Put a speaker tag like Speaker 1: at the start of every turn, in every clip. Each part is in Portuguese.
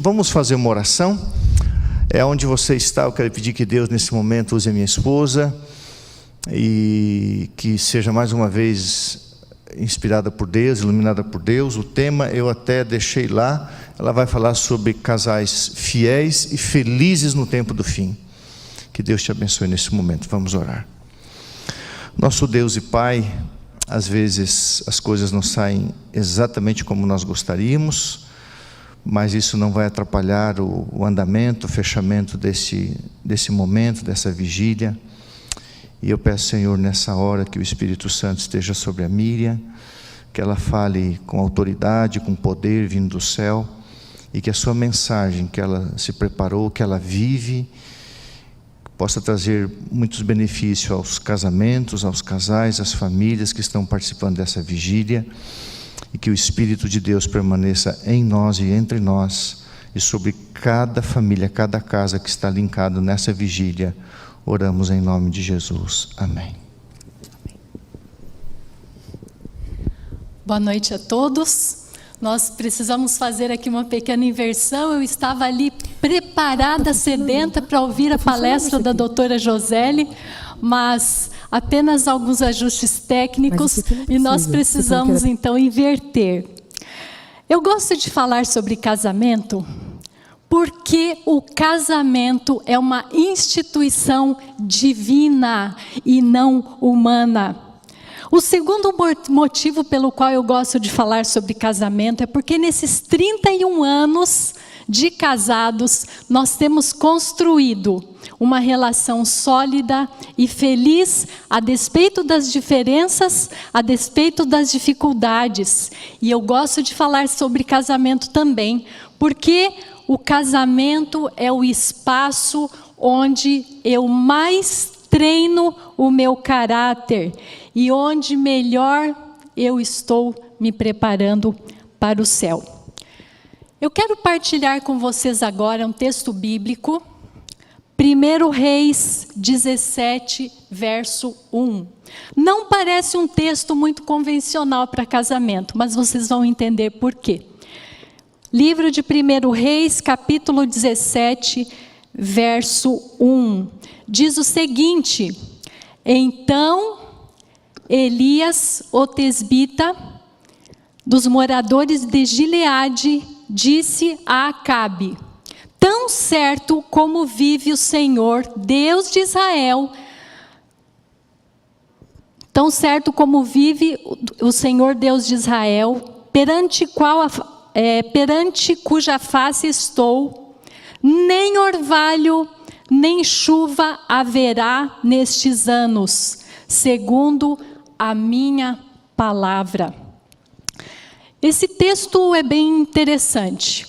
Speaker 1: vamos fazer uma oração. Onde você está, eu quero pedir que Deus nesse momento use a minha esposa e que seja mais uma vez inspirada por Deus, iluminada por Deus. O tema eu até deixei lá, ela vai falar sobre casais fiéis e felizes no tempo do fim. Que Deus te abençoe nesse momento. Vamos orar. Nosso Deus e Pai, às vezes as coisas não saem exatamente como nós gostaríamos, mas isso não vai atrapalhar o andamento, o fechamento desse momento, dessa vigília. E eu peço, Senhor, nessa hora que o Espírito Santo esteja sobre a Miriam, que ela fale com autoridade, com poder vindo do céu, e que a sua mensagem que ela se preparou, que ela vive, possa trazer muitos benefícios aos casamentos, aos casais, às famílias que estão participando dessa vigília, e que o Espírito de Deus permaneça em nós e entre nós, e sobre cada família, cada casa que está linkado nessa vigília. Oramos em nome de Jesus. Amém.
Speaker 2: Boa noite a todos. Nós precisamos fazer aqui uma pequena inversão. Eu estava ali preparada, sedenta para ouvir a palestra da doutora Joseli, mas apenas alguns ajustes técnicos e nós precisamos então inverter. Eu gosto de falar sobre casamento porque o casamento é uma instituição divina e não humana. O segundo motivo pelo qual eu gosto de falar sobre casamento é porque nesses 31 anos de casados, nós temos construído uma relação sólida e feliz, a despeito das diferenças, a despeito das dificuldades. E eu gosto de falar sobre casamento também, porque o casamento é o espaço onde eu mais treino o meu caráter e onde melhor eu estou me preparando para o céu. Eu quero partilhar com vocês agora um texto bíblico, 1 Reis 17, verso 1. Não parece um texto muito convencional para casamento, mas vocês vão entender por quê. Livro de 1 Reis, capítulo 17, verso 1. Diz o seguinte: então Elias, o tesbita, dos moradores de Gileade, disse a Acabe: tão certo como vive o Senhor, Deus de Israel, tão certo como vive o Senhor Deus de Israel, perante cuja face estou, nem orvalho, nem chuva haverá nestes anos, segundo a minha palavra. Esse texto é bem interessante.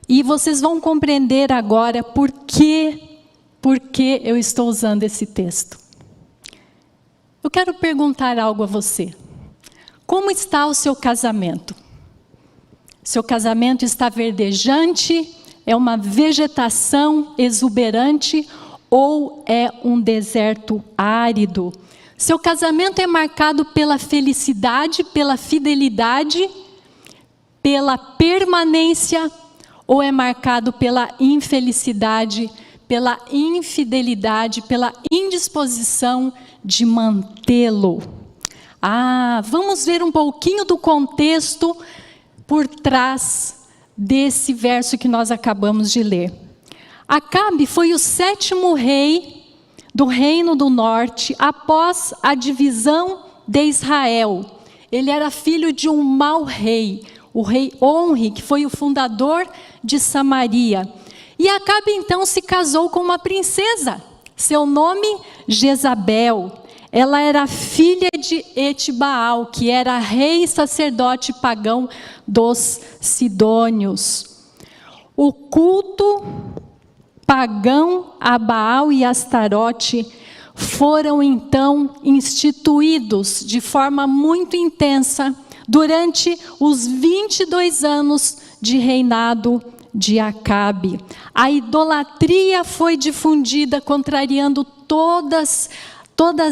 Speaker 2: E vocês vão compreender agora por que eu estou usando esse texto. Eu quero perguntar algo a você. Como está o seu casamento? Seu casamento está verdejante? É uma vegetação exuberante? Ou é um deserto árido? Seu casamento é marcado pela felicidade, pela fidelidade, pela permanência, ou é marcado pela infelicidade, pela infidelidade, pela indisposição de mantê-lo? Vamos ver um pouquinho do contexto por trás desse verso que nós acabamos de ler. Acabe foi o 7º rei do Reino do Norte após a divisão de Israel. Ele era filho de um mau rei, o rei Onri, que foi o fundador de Samaria. E Acabe então se casou com uma princesa, seu nome Jezabel. Ela era filha de Etibaal, que era rei e sacerdote pagão dos Sidônios. O culto pagão a Baal e Astarote foram então instituídos de forma muito intensa durante os 22 anos de reinado de Acabe. A idolatria foi difundida, contrariando todas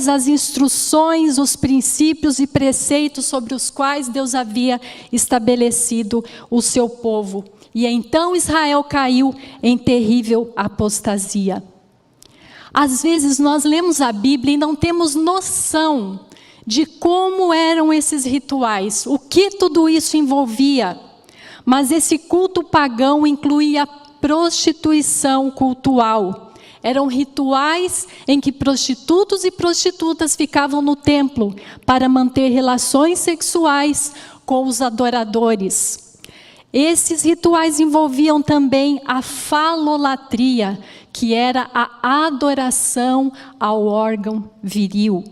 Speaker 2: as instruções, os princípios e preceitos sobre os quais Deus havia estabelecido o seu povo. E então Israel caiu em terrível apostasia. Às vezes nós lemos a Bíblia e não temos noção de como eram esses rituais, o que tudo isso envolvia. Mas esse culto pagão incluía prostituição cultual. Eram rituais em que prostitutos e prostitutas ficavam no templo para manter relações sexuais com os adoradores. Esses rituais envolviam também a falolatria, que era a adoração ao órgão viril.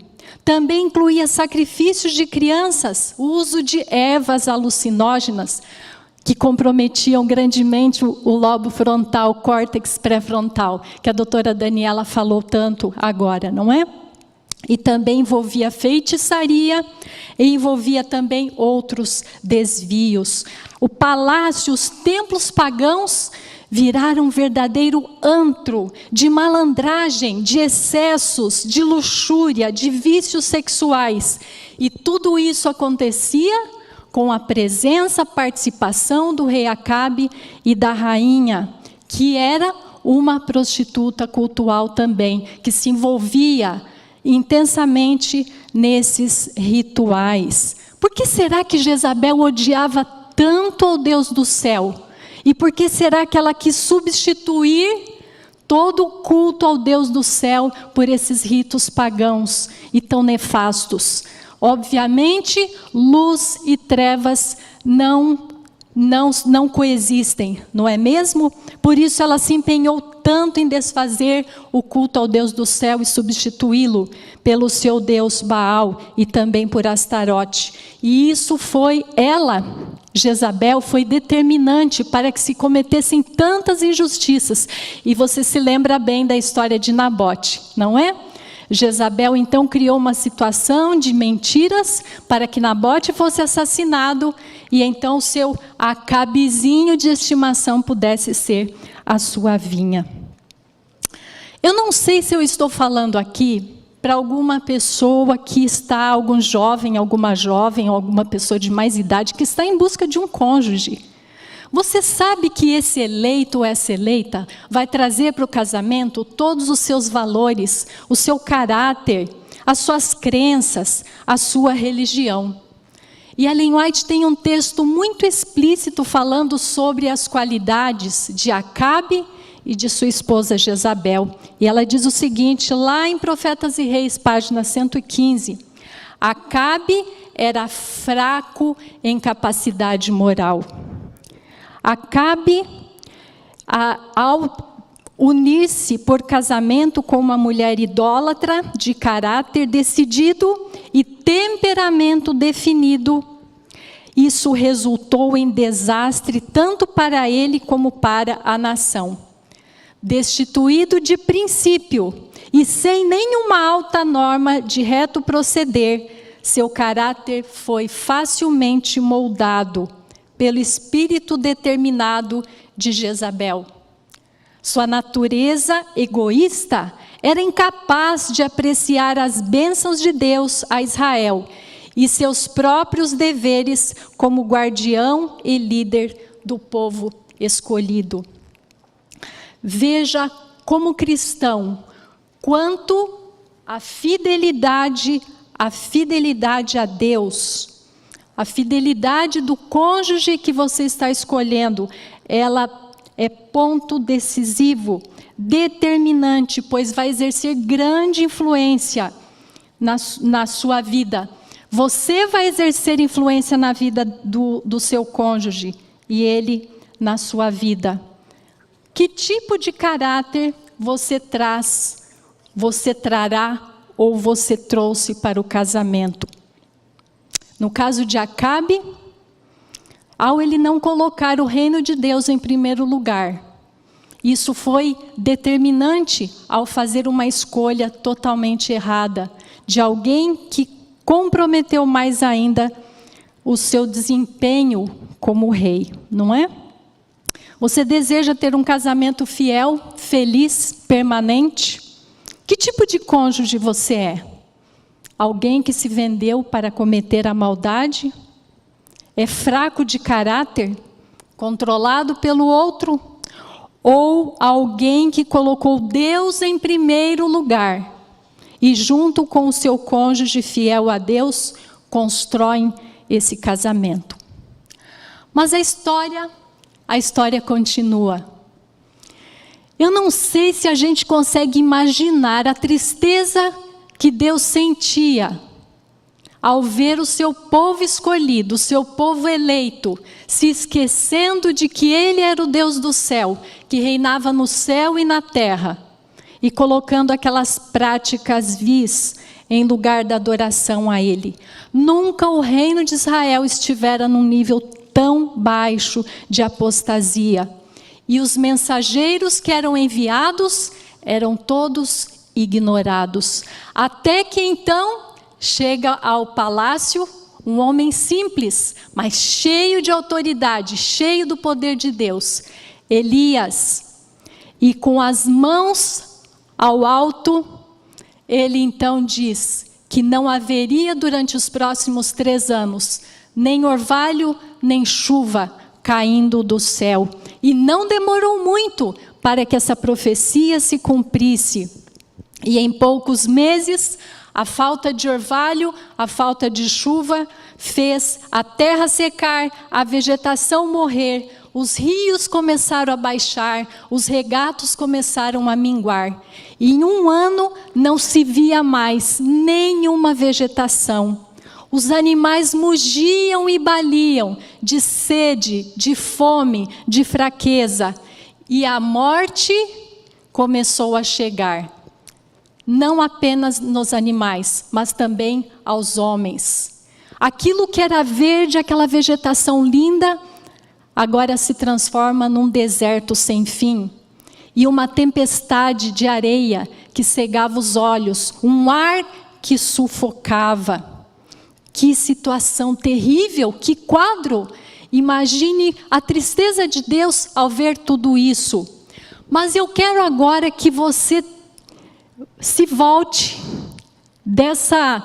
Speaker 2: Também incluía sacrifícios de crianças, o uso de ervas alucinógenas, que comprometiam grandemente o lobo frontal, o córtex pré-frontal, que a doutora Daniela falou tanto agora, não é? E também envolvia feitiçaria e envolvia também outros desvios. O palácio, os templos pagãos viraram um verdadeiro antro de malandragem, de excessos, de luxúria, de vícios sexuais. E tudo isso acontecia com a presença, participação do rei Acabe e da rainha, que era uma prostituta cultual também, que se envolvia intensamente nesses rituais. Por que será que Jezabel odiava tanto ao Deus do céu? E por que será que ela quis substituir todo o culto ao Deus do céu por esses ritos pagãos e tão nefastos? Obviamente, luz e trevas não coexistem, não é mesmo? Por isso ela se empenhou tanto em desfazer o culto ao Deus do céu e substituí-lo pelo seu Deus Baal e também por Astarote. E isso foi Jezabel, foi determinante para que se cometessem tantas injustiças. E você se lembra bem da história de Nabote, não é? Jezabel então criou uma situação de mentiras para que Nabote fosse assassinado e então seu Acabezinho de estimação pudesse ser a sua vinha. Eu não sei se eu estou falando aqui para alguma pessoa que está, alguma jovem, alguma pessoa de mais idade que está em busca de um cônjuge. Você sabe que esse eleito ou essa eleita vai trazer para o casamento todos os seus valores, o seu caráter, as suas crenças, a sua religião. E Ellen White tem um texto muito explícito falando sobre as qualidades de Acabe e de sua esposa Jezabel. E ela diz o seguinte, lá em Profetas e Reis, página 115. Acabe era fraco em capacidade moral. Acabe, ao unir-se por casamento com uma mulher idólatra, de caráter decidido e temperamento definido, isso resultou em desastre tanto para ele como para a nação. Destituído de princípio e sem nenhuma alta norma de reto proceder, seu caráter foi facilmente moldado pelo espírito determinado de Jezabel. Sua natureza egoísta era incapaz de apreciar as bênçãos de Deus a Israel e seus próprios deveres como guardião e líder do povo escolhido. Veja como cristão, quanto a fidelidade a Deus, a fidelidade do cônjuge que você está escolhendo, ela é ponto decisivo, determinante, pois vai exercer grande influência na sua vida. Você vai exercer influência na vida do seu cônjuge e ele na sua vida. Que tipo de caráter você traz, você trará ou você trouxe para o casamento? No caso de Acabe, ao ele não colocar o reino de Deus em primeiro lugar, isso foi determinante ao fazer uma escolha totalmente errada, de alguém que comprometeu mais ainda o seu desempenho como rei, não é? Você deseja ter um casamento fiel, feliz, permanente? Que tipo de cônjuge você é? Alguém que se vendeu para cometer a maldade? É fraco de caráter? controlado pelo outro, ou alguém que colocou Deus em primeiro lugar e junto com o seu cônjuge fiel a Deus, constroem esse casamento. Mas a história continua. Eu não sei se a gente consegue imaginar a tristeza que Deus sentia ao ver o seu povo escolhido, o seu povo eleito, se esquecendo de que Ele era o Deus do céu, que reinava no céu e na terra, e colocando aquelas práticas vis em lugar da adoração a Ele. Nunca o reino de Israel estivera num nível tão baixo de apostasia. E os mensageiros que eram enviados eram todos ignorados. Até que então chega ao palácio um homem simples, mas cheio de autoridade, cheio do poder de Deus, Elias. E com as mãos ao alto, ele então diz que não haveria durante os próximos 3 anos, nem orvalho, nem chuva caindo do céu. E não demorou muito para que essa profecia se cumprisse. E em poucos meses, a falta de orvalho, a falta de chuva, fez a terra secar, a vegetação morrer, os rios começaram a baixar, os regatos começaram a minguar. E em 1 ano não se via mais nenhuma vegetação. Os animais mugiam e baliam de sede, de fome, de fraqueza. E a morte começou a chegar. Não apenas nos animais, mas também aos homens. Aquilo que era verde, aquela vegetação linda, agora se transforma num deserto sem fim. E uma tempestade de areia que cegava os olhos, um ar que sufocava. Que situação terrível, que quadro! Imagine a tristeza de Deus ao ver tudo isso. Mas eu quero agora que você se volte dessa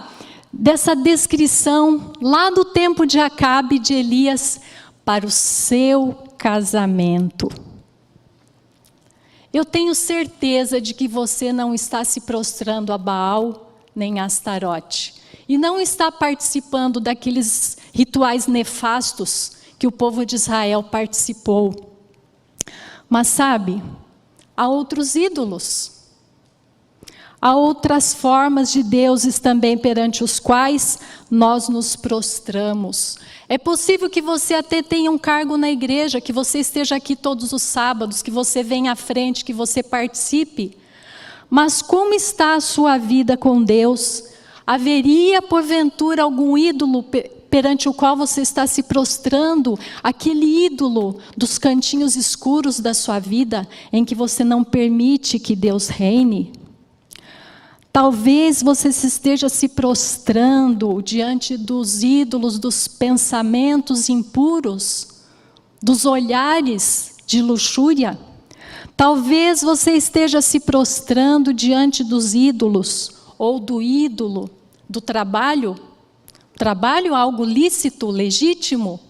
Speaker 2: descrição lá do tempo de Acabe e de Elias para o seu casamento. Eu tenho certeza de que você não está se prostrando a Baal nem a Astarote. E não está participando daqueles rituais nefastos que o povo de Israel participou. Mas sabe, há outros ídolos. Há outras formas de deuses também perante os quais nós nos prostramos. É possível que você até tenha um cargo na igreja, que você esteja aqui todos os sábados, que você venha à frente, que você participe. Mas como está a sua vida com Deus? Haveria, porventura, algum ídolo perante o qual você está se prostrando? Aquele ídolo dos cantinhos escuros da sua vida, em que você não permite que Deus reine? Talvez você esteja se prostrando diante dos ídolos, dos pensamentos impuros, dos olhares de luxúria. Talvez você esteja se prostrando diante dos ídolos, ou do ídolo do trabalho. Trabalho é algo lícito, legítimo.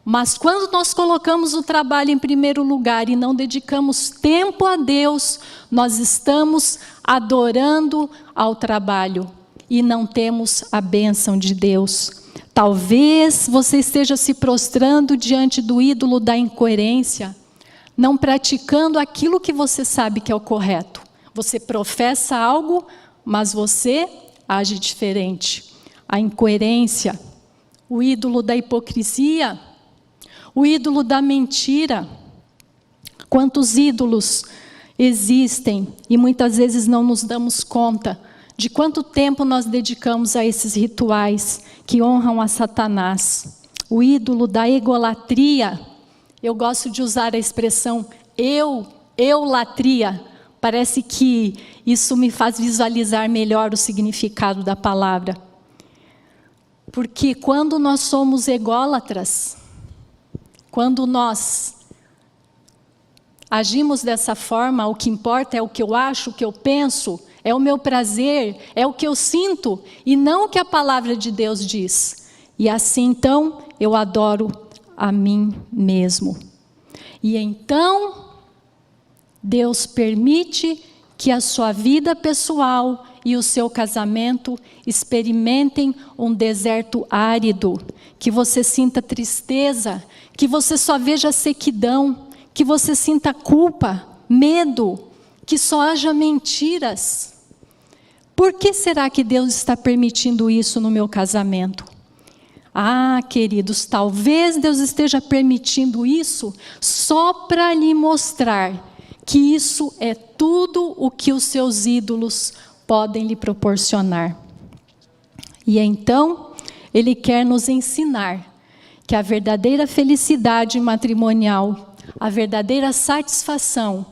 Speaker 2: Mas quando nós colocamos o trabalho em primeiro lugar e não dedicamos tempo a Deus, nós estamos adorando ao trabalho e não temos a bênção de Deus. Talvez você esteja se prostrando diante do ídolo da incoerência, não praticando aquilo que você sabe que é o correto. Você professa algo, mas você age diferente. A incoerência, o ídolo da hipocrisia, o ídolo da mentira. Quantos ídolos existem e muitas vezes não nos damos conta de quanto tempo nós dedicamos a esses rituais que honram a Satanás. O ídolo da egolatria. Eu gosto de usar a expressão eulatria. Parece que isso me faz visualizar melhor o significado da palavra. Porque quando nós somos ególatras, quando nós agimos dessa forma, o que importa é o que eu acho, o que eu penso, é o meu prazer, é o que eu sinto, e não o que a palavra de Deus diz. E assim, então, eu adoro a mim mesmo. E então, Deus permite que a sua vida pessoal e o seu casamento experimentem um deserto árido, que você sinta tristeza, que você só veja sequidão, que você sinta culpa, medo, que só haja mentiras. Por que será que Deus está permitindo isso no meu casamento? Ah, queridos, talvez Deus esteja permitindo isso só para lhe mostrar que isso é tudo o que os seus ídolos podem lhe proporcionar. E então, Ele quer nos ensinar que a verdadeira felicidade matrimonial, a verdadeira satisfação,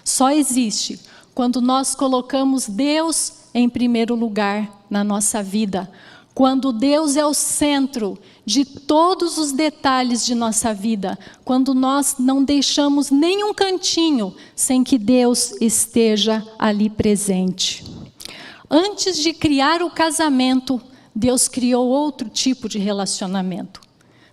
Speaker 2: só existe quando nós colocamos Deus em primeiro lugar na nossa vida. Quando Deus é o centro de todos os detalhes de nossa vida, quando nós não deixamos nenhum cantinho sem que Deus esteja ali presente. Antes de criar o casamento, Deus criou outro tipo de relacionamento.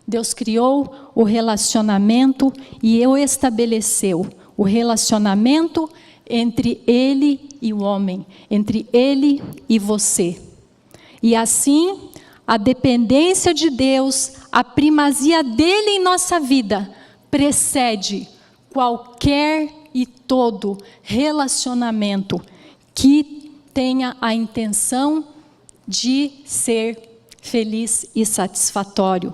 Speaker 2: Deus criou o relacionamento e o estabeleceu. O relacionamento entre Ele e o homem, entre Ele e você. E assim, a dependência de Deus, a primazia dEle em nossa vida, precede qualquer e todo relacionamento que tenha a intenção de ser feliz e satisfatório.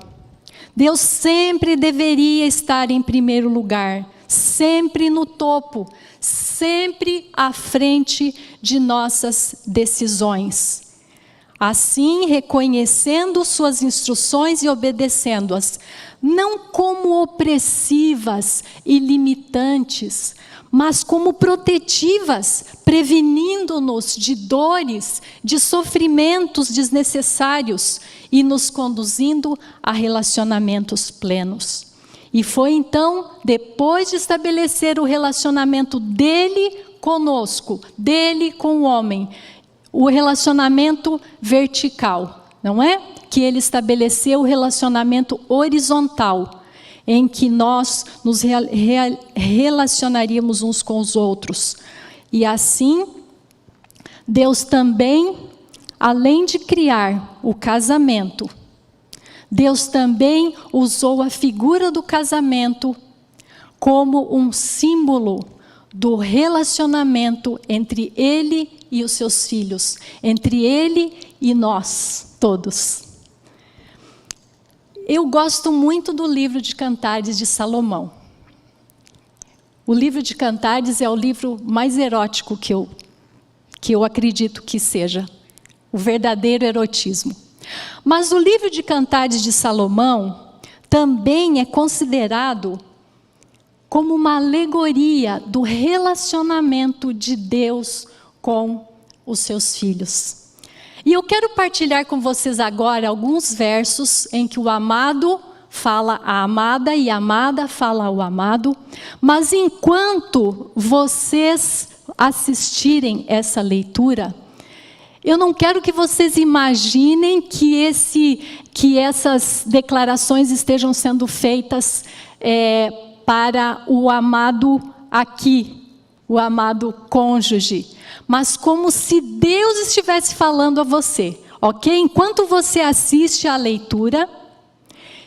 Speaker 2: Deus sempre deveria estar em primeiro lugar, sempre no topo, sempre à frente de nossas decisões. Assim, reconhecendo suas instruções e obedecendo-as, não como opressivas e limitantes, mas como protetivas, prevenindo-nos de dores, de sofrimentos desnecessários e nos conduzindo a relacionamentos plenos. E foi então, depois de estabelecer o relacionamento dele conosco, dele com o homem, o relacionamento vertical, não é? Que ele estabeleceu o relacionamento horizontal, em que nós nos relacionaríamos uns com os outros. E assim, Deus também, além de criar o casamento, Deus também usou a figura do casamento como um símbolo do relacionamento entre Ele e os seus filhos, entre Ele e nós todos. Eu gosto muito do livro de Cantares de Salomão. O livro de Cantares é o livro mais erótico que eu acredito que seja, o verdadeiro erotismo. Mas o livro de Cantares de Salomão também é considerado como uma alegoria do relacionamento de Deus com os seus filhos. E eu quero partilhar com vocês agora alguns versos em que o amado fala a amada e a amada fala ao amado. Mas enquanto vocês assistirem essa leitura, eu não quero que vocês imaginem que essas declarações estejam sendo feitas para o amado aqui, o amado cônjuge, mas como se Deus estivesse falando a você, ok? Enquanto você assiste à leitura,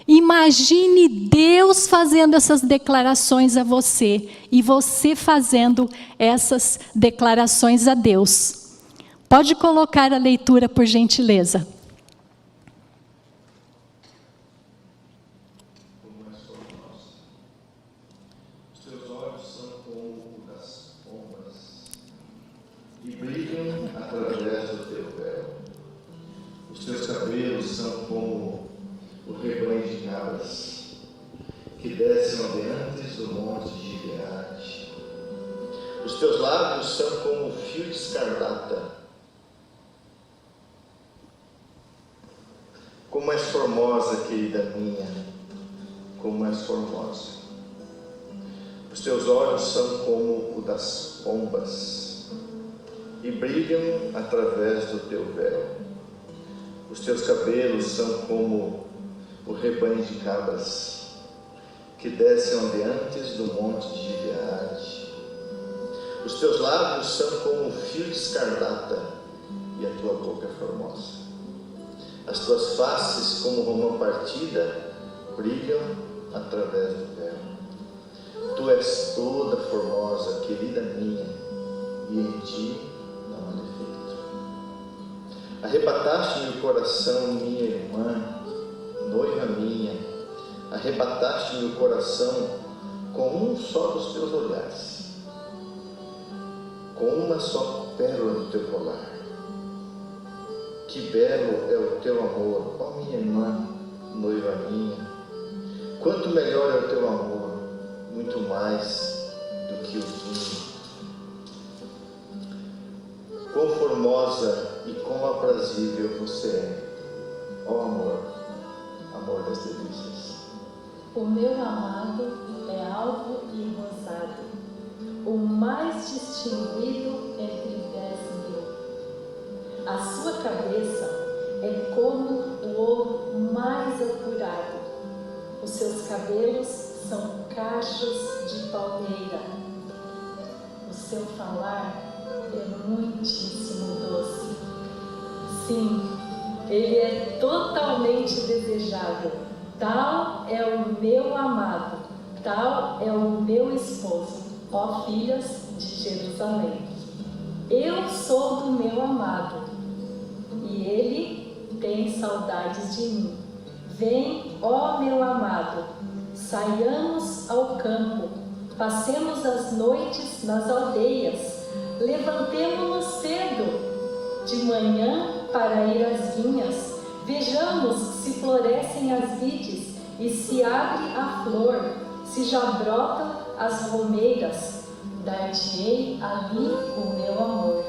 Speaker 2: imagine Deus fazendo essas declarações a você e você fazendo essas declarações a Deus. Pode colocar a leitura, por gentileza.
Speaker 1: Os teus olhos são como o das pombas e brilham através do teu véu. Os teus cabelos são como o rebanho de cabras que descem adiante do monte de Gileade. Os teus lábios são como o fio de escarlata. Como és formosa, querida minha, como és formosa. Os teus olhos são como o das pombas e brilham através do teu véu. Os teus cabelos são como o rebanho de cabras que desce ondeantes do monte de Gileade. Os teus lábios são como um fio de escarlata, e a tua boca é formosa. As tuas faces, como romã partida, brilham através do véu. Tu és toda formosa, querida minha, e em ti não há defeito. Arrebataste-me o coração, minha irmã, noiva minha, arrebataste-me o coração com um só dos teus olhares, com uma só pérola do teu colar. Que belo é o teu amor, ó minha irmã, noiva minha. Quanto melhor é o teu amor, muito mais do que o vinho. Quão formosa e quão aprazível você é, ó amor, amor das delícias.
Speaker 2: O meu amado é alvo e rosado, o mais distinguido entre 10.000. A sua cabeça é como o ouro mais apurado. Os seus cabelos são cachos de palmeira. O seu falar é muitíssimo doce. Sim, ele é totalmente desejável. Tal é o meu amado, tal é o meu esposo, ó filhas de Jerusalém. Eu sou do meu amado, e ele tem saudades de mim. Vem, ó meu amado, saiamos ao campo, passemos as noites nas aldeias, levantemo-nos cedo, de manhã para ir às vinhas, vejamos se florescem as vides e se abre a flor, se já brotam as romeiras, dar-te-ei ali o meu amor.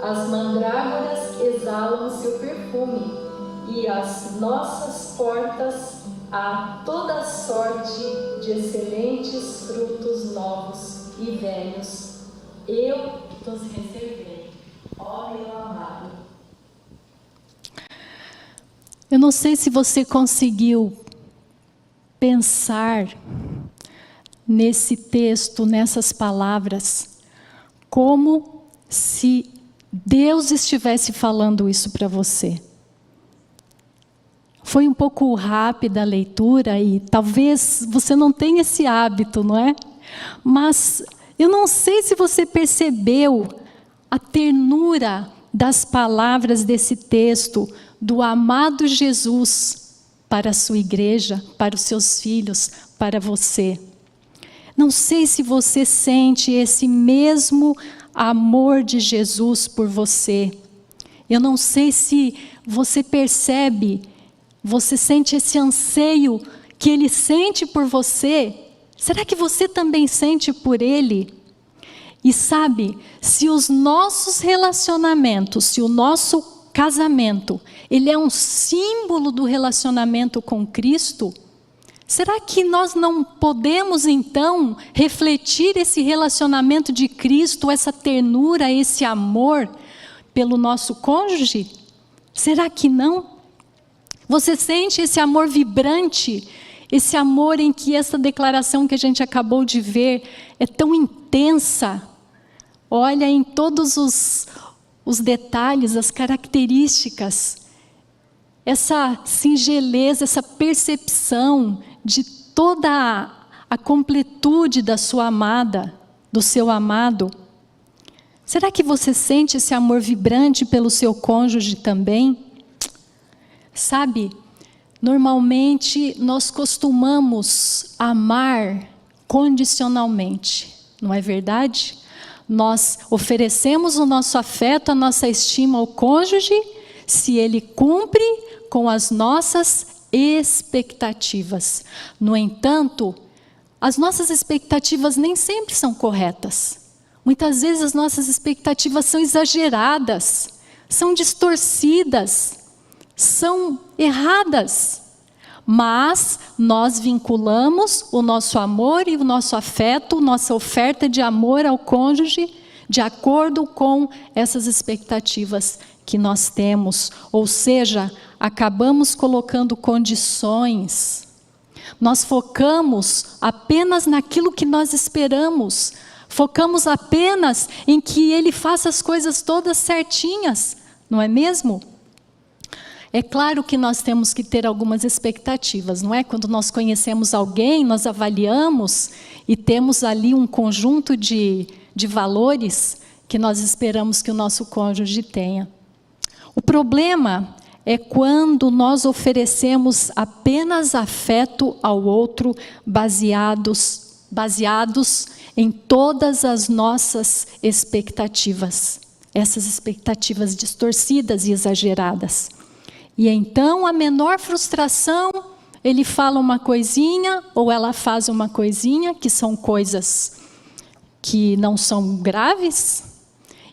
Speaker 2: As mandrágoras exalam seu perfume, e as nossas portas há toda sorte de excelentes frutos novos e velhos. Eu os reservei, ó meu amado. Eu não sei se você conseguiu pensar nesse texto, nessas palavras, como se Deus estivesse falando isso para você. Foi um pouco rápida a leitura e talvez você não tenha esse hábito, não é? Mas eu não sei se você percebeu a ternura das palavras desse texto, do amado Jesus para a sua igreja, para os seus filhos, para você. Não sei se você sente esse mesmo amor de Jesus por você. Eu não sei se você percebe, você sente esse anseio que Ele sente por você. Será que você também sente por Ele? E sabe, se os nossos relacionamentos, se o nosso casamento, ele é um símbolo do relacionamento com Cristo, será que nós não podemos então refletir esse relacionamento de Cristo, essa ternura, esse amor pelo nosso cônjuge? Será que não? Você sente esse amor vibrante, esse amor em que essa declaração que a gente acabou de ver é tão intensa? Olha em todos os detalhes, as características, essa singeleza, essa percepção de toda a completude da sua amada, do seu amado. Será que você sente esse amor vibrante pelo seu cônjuge também? Sabe, normalmente nós costumamos amar condicionalmente, não é verdade? Nós oferecemos o nosso afeto, a nossa estima ao cônjuge, se ele cumpre com as nossas expectativas. No entanto, as nossas expectativas nem sempre são corretas. Muitas vezes as nossas expectativas são exageradas, são distorcidas, são erradas. Mas nós vinculamos o nosso amor e o nosso afeto, nossa oferta de amor ao cônjuge, de acordo com essas expectativas que nós temos. Ou seja, acabamos colocando condições. Nós focamos apenas naquilo que nós esperamos. Focamos apenas em que Ele faça as coisas todas certinhas, não é mesmo? É claro que nós temos que ter algumas expectativas, não é? Quando nós conhecemos alguém, nós avaliamos e temos ali um conjunto de valores que nós esperamos que o nosso cônjuge tenha. O problema é quando nós oferecemos apenas afeto ao outro baseados em todas as nossas expectativas. Essas expectativas distorcidas e exageradas. E então, a menor frustração, ele fala uma coisinha ou ela faz uma coisinha, que são coisas que não são graves,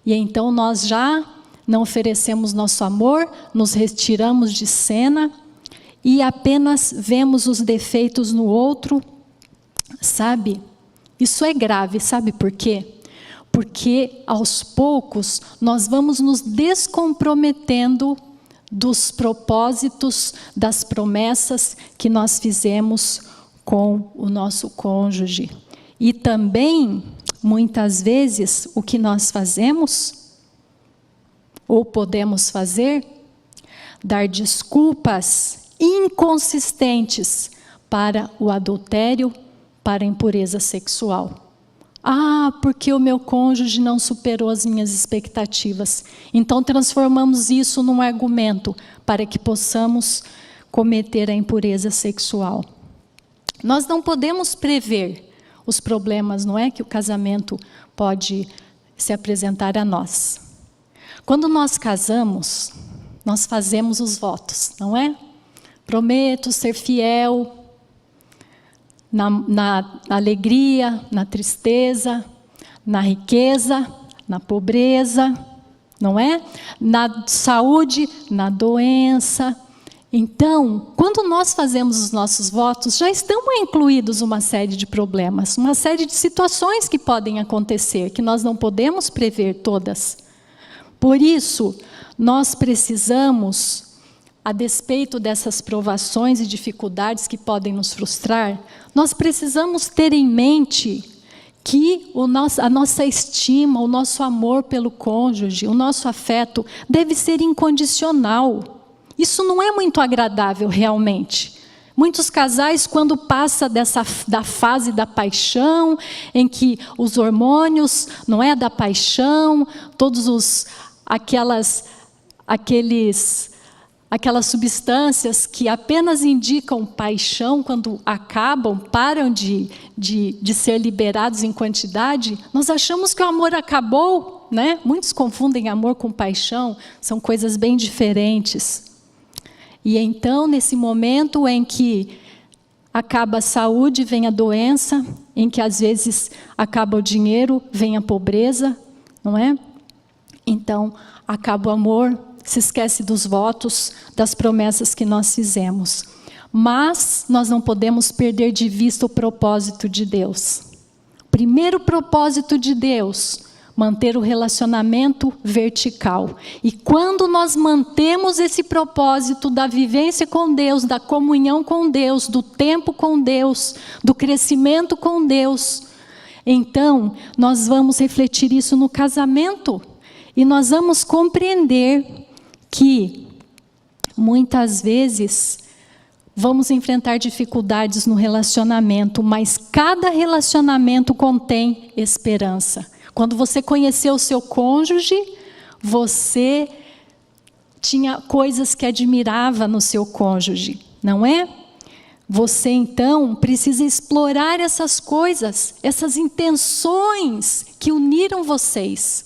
Speaker 2: e então nós já não oferecemos nosso amor, nos retiramos de cena e apenas vemos os defeitos no outro, sabe? Isso é grave, sabe por quê? Porque aos poucos nós vamos nos descomprometendo dos propósitos, das promessas que nós fizemos com o nosso cônjuge. E também, muitas vezes, o que nós fazemos, ou podemos fazer, dar desculpas inconsistentes para o adultério, para a impureza sexual. Ah, porque o meu cônjuge não superou as minhas expectativas. Então transformamos isso num argumento para que possamos cometer a impureza sexual. Nós não podemos prever os problemas, não é, que o casamento pode se apresentar a nós. Quando nós casamos, nós fazemos os votos, não é? Prometo ser fiel na alegria, na tristeza, na riqueza, na pobreza, não é? Na saúde, na doença. Então, quando nós fazemos os nossos votos, já estão incluídos uma série de problemas, uma série de situações que podem acontecer, que nós não podemos prever todas. Por isso, nós precisamos, a despeito dessas provações e dificuldades que podem nos frustrar, nós precisamos ter em mente que a nossa estima, o nosso amor pelo cônjuge, o nosso afeto deve ser incondicional. Isso não é muito agradável realmente. Muitos casais, quando passa da fase da paixão, em que os hormônios, não é, da paixão, aquelas substâncias que apenas indicam paixão, quando param de ser liberados em quantidade, nós achamos que o amor acabou, né? Muitos confundem amor com paixão, são coisas bem diferentes. E então, nesse momento em que acaba a saúde, vem a doença, em que às vezes acaba o dinheiro, vem a pobreza, não é? Então, acaba o amor, se esquece dos votos, das promessas que nós fizemos. Mas nós não podemos perder de vista o propósito de Deus. Primeiro propósito de Deus, manter o relacionamento vertical. E quando nós mantemos esse propósito da vivência com Deus, da comunhão com Deus, do tempo com Deus, do crescimento com Deus, então nós vamos refletir isso no casamento. E nós vamos compreender que muitas vezes vamos enfrentar dificuldades no relacionamento, mas cada relacionamento contém esperança. Quando você conheceu o seu cônjuge, você tinha coisas que admirava no seu cônjuge, não é? Você então precisa explorar essas coisas, essas intenções que uniram vocês.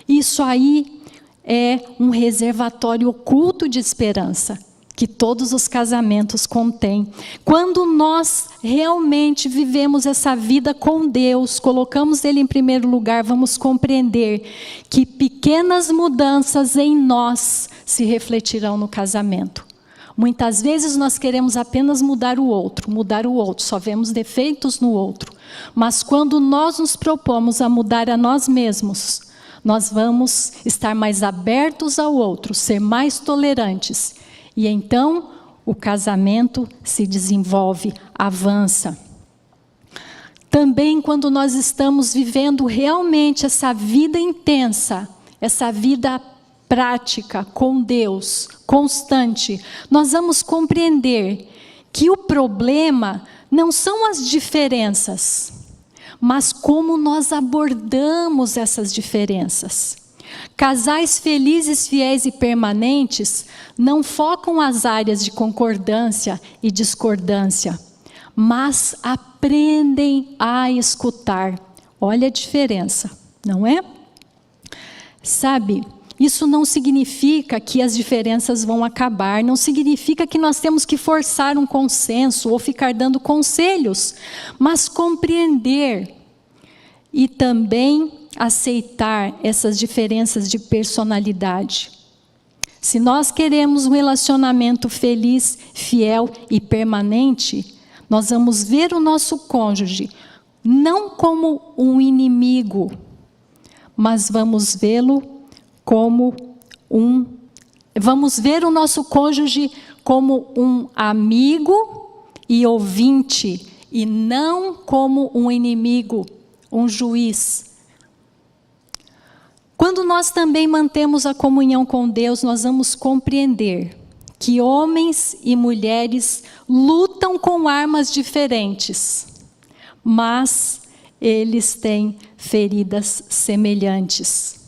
Speaker 2: Isso aí é um reservatório oculto de esperança, que todos os casamentos contêm. Quando nós realmente vivemos essa vida com Deus, colocamos Ele em primeiro lugar, vamos compreender que pequenas mudanças em nós se refletirão no casamento. Muitas vezes nós queremos apenas mudar o outro, só vemos defeitos no outro. Mas quando nós nos propomos a mudar a nós mesmos, nós vamos estar mais abertos ao outro, ser mais tolerantes. E então, o casamento se desenvolve, avança. Também quando nós estamos vivendo realmente essa vida intensa, essa vida prática com Deus, constante, nós vamos compreender que o problema não são as diferenças, mas como nós abordamos essas diferenças. Casais felizes, fiéis e permanentes não focam as áreas de concordância e discordância, mas aprendem a escutar. Olha a diferença, não é? Sabe, isso não significa que as diferenças vão acabar, não significa que nós temos que forçar um consenso ou ficar dando conselhos, mas compreender e também aceitar essas diferenças de personalidade. Se nós queremos um relacionamento feliz, fiel e permanente, nós vamos ver o nosso cônjuge não como um inimigo, mas vamos vê-lo como vamos ver o nosso cônjuge como um amigo e ouvinte, e não como um inimigo, um juiz. Quando nós também mantemos a comunhão com Deus, nós vamos compreender que homens e mulheres lutam com armas diferentes, mas eles têm feridas semelhantes.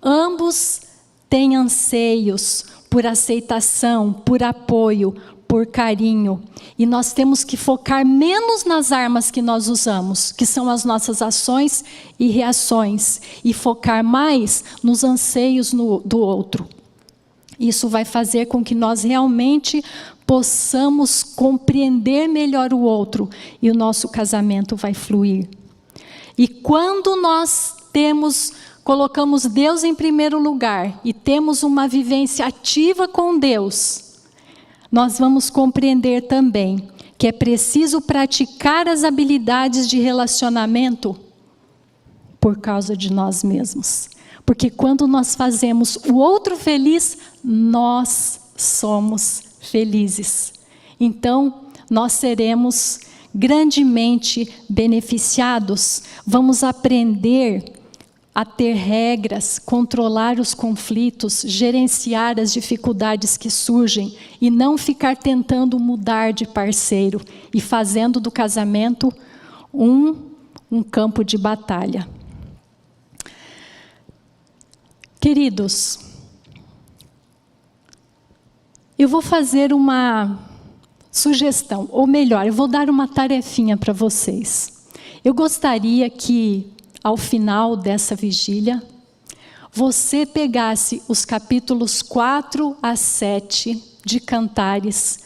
Speaker 2: Ambos têm anseios por aceitação, por apoio, por carinho. E nós temos que focar menos nas armas que nós usamos, que são as nossas ações e reações, e focar mais nos anseios do outro. Isso vai fazer com que nós realmente possamos compreender melhor o outro, e o nosso casamento vai fluir. E quando nós colocamos Deus em primeiro lugar e temos uma vivência ativa com Deus, nós vamos compreender também que é preciso praticar as habilidades de relacionamento por causa de nós mesmos. Porque quando nós fazemos o outro feliz, nós somos felizes. Então, nós seremos grandemente beneficiados. Vamos aprender a ter regras, controlar os conflitos, gerenciar as dificuldades que surgem e não ficar tentando mudar de parceiro e fazendo do casamento um campo de batalha. Queridos, eu vou fazer uma sugestão, ou melhor, eu vou dar uma tarefinha para vocês. Eu gostaria que, ao final dessa vigília, você pegasse os capítulos 4 a 7 de Cantares.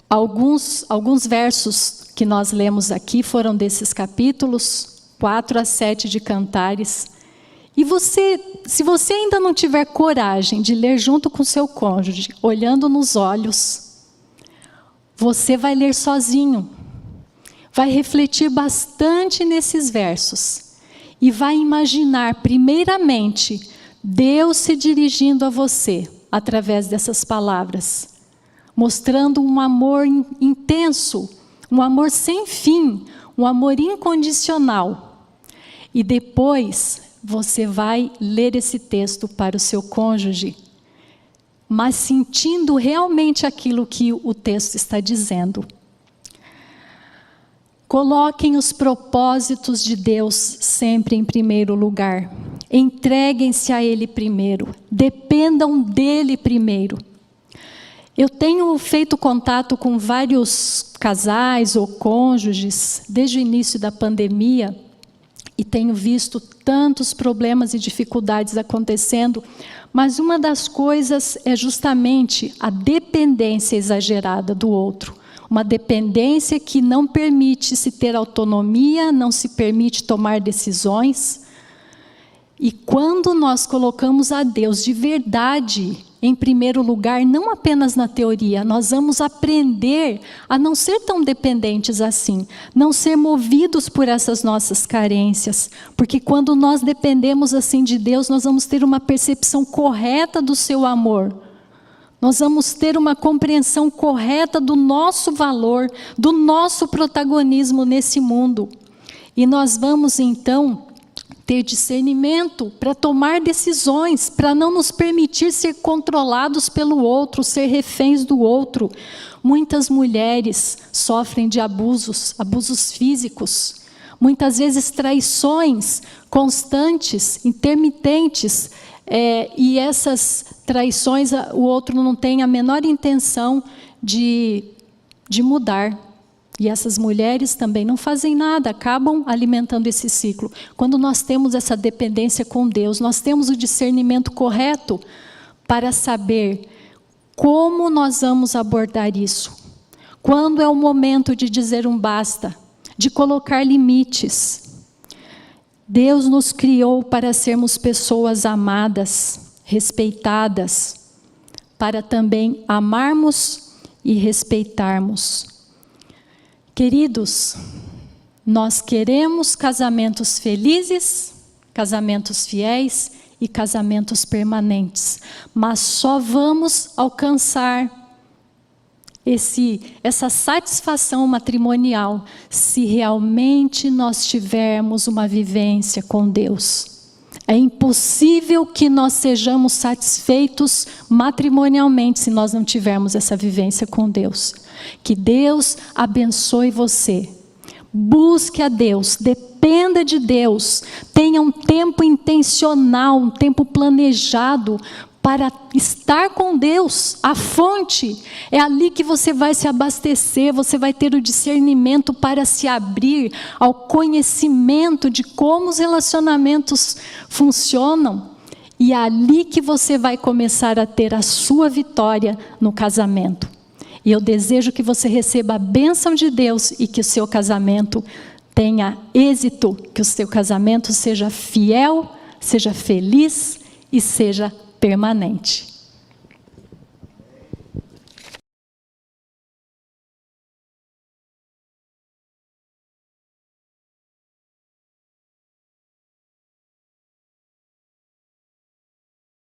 Speaker 2: Alguns versos que nós lemos aqui foram desses capítulos, 4 a 7 de Cantares. E se você ainda não tiver coragem de ler junto com seu cônjuge, olhando nos olhos, você vai ler sozinho. Vai refletir bastante nesses versos e vai imaginar, primeiramente, Deus se dirigindo a você através dessas palavras, mostrando um amor intenso, um amor sem fim, um amor incondicional. E depois você vai ler esse texto para o seu cônjuge, mas sentindo realmente aquilo que o texto está dizendo. Coloquem os propósitos de Deus sempre em primeiro lugar. Entreguem-se a Ele primeiro. Dependam dEle primeiro. Eu tenho feito contato com vários casais ou cônjuges desde o início da pandemia e tenho visto tantos problemas e dificuldades acontecendo, mas uma das coisas é justamente a dependência exagerada do outro. Uma dependência que não permite se ter autonomia, não se permite tomar decisões. E quando nós colocamos a Deus de verdade em primeiro lugar, não apenas na teoria, nós vamos aprender a não ser tão dependentes assim, não ser movidos por essas nossas carências, porque quando nós dependemos assim de Deus, nós vamos ter uma percepção correta do seu amor. Nós vamos ter uma compreensão correta do nosso valor, do nosso protagonismo nesse mundo. E nós vamos então ter discernimento para tomar decisões, para não nos permitir ser controlados pelo outro, ser reféns do outro. Muitas mulheres sofrem de abusos físicos, muitas vezes traições constantes, intermitentes, e essas traições o outro não tem a menor intenção de mudar. E essas mulheres também não fazem nada, acabam alimentando esse ciclo. Quando nós temos essa dependência com Deus, nós temos o discernimento correto para saber como nós vamos abordar isso. Quando é o momento de dizer um basta, de colocar limites. Deus nos criou para sermos pessoas amadas, respeitadas, para também amarmos e respeitarmos. Queridos, nós queremos casamentos felizes, casamentos fiéis e casamentos permanentes, mas só vamos alcançar essa satisfação matrimonial se realmente nós tivermos uma vivência com Deus. É impossível que nós sejamos satisfeitos matrimonialmente se nós não tivermos essa vivência com Deus. Que Deus abençoe você. Busque a Deus, dependa de Deus. Tenha um tempo intencional, um tempo planejado para estar com Deus. A fonte é ali que você vai se abastecer, você vai ter o discernimento para se abrir ao conhecimento de como os relacionamentos funcionam. E é ali que você vai começar a ter a sua vitória no casamento. E eu desejo que você receba a bênção de Deus e que o seu casamento tenha êxito, que o seu casamento seja fiel, seja feliz e seja permanente.